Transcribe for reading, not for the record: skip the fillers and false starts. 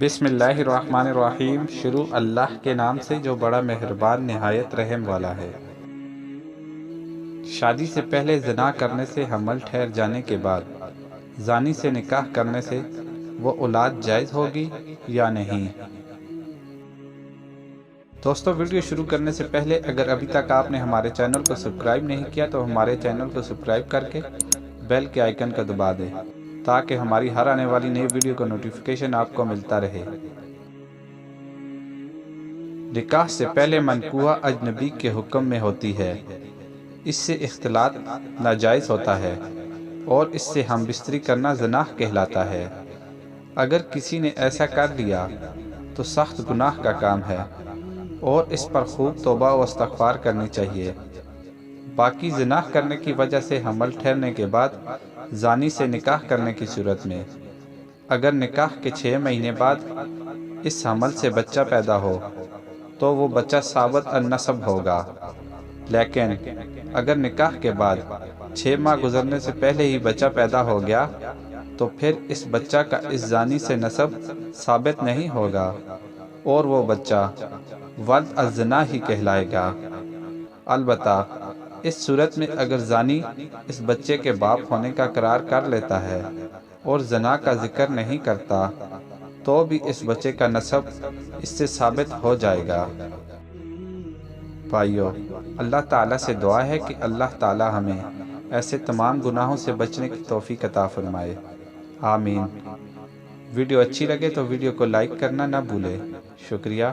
بسم اللہ الرحمن الرحیم۔ شروع اللہ کے نام سے جو بڑا مہربان نہایت رحم والا ہے۔ شادی سے پہلے زنا کرنے سے حمل ٹھہر جانے کے بعد زانی سے نکاح کرنے سے وہ اولاد جائز ہوگی یا نہیں؟ دوستو، ویڈیو شروع کرنے سے پہلے اگر ابھی تک آپ نے ہمارے چینل کو سبسکرائب نہیں کیا تو ہمارے چینل کو سبسکرائب کر کے بیل کے آئیکن کو دبا دیں تاکہ ہماری ہر آنے والی نئی ویڈیو کا نوٹیفیکیشن آپ کو ملتا رہے۔ نکاح سے پہلے منکوحہ اجنبی کے حکم میں ہوتی ہے، اس سے اختلاط ناجائز ہوتا ہے اور اس سے ہم بستری کرنا زنا کہلاتا ہے۔ اگر کسی نے ایسا کر لیا تو سخت گناہ کا کام ہے اور اس پر خوب توبہ و استغفار کرنی چاہیے۔ باقی زنا کرنے کی وجہ سے حمل ٹھہرنے کے بعد زانی سے نکاح کرنے کی صورت میں اگر نکاح کے 6 مہینے بعد اس حمل سے بچہ پیدا ہو تو وہ بچہ ثابت النسب ہوگا، لیکن اگر نکاح کے بعد 6 ماہ گزرنے سے پہلے ہی بچہ پیدا ہو گیا تو پھر اس بچہ کا اس زانی سے نسب ثابت نہیں ہوگا اور وہ بچہ ولد الزنا ہی کہلائے گا۔ البتہ اس صورت میں اگر زانی اس بچے کے باپ ہونے کا اقرار کر لیتا ہے اور زنا کا ذکر نہیں کرتا تو بھی اس بچے کا نسب اس سے ثابت ہو جائے گا۔ بھائیو، اللہ تعالیٰ سے دعا ہے کہ اللہ تعالیٰ ہمیں ایسے تمام گناہوں سے بچنے کی توفیق عطا فرمائے، آمین۔ ویڈیو اچھی لگے تو ویڈیو کو لائک کرنا نہ بھولے۔ شکریہ۔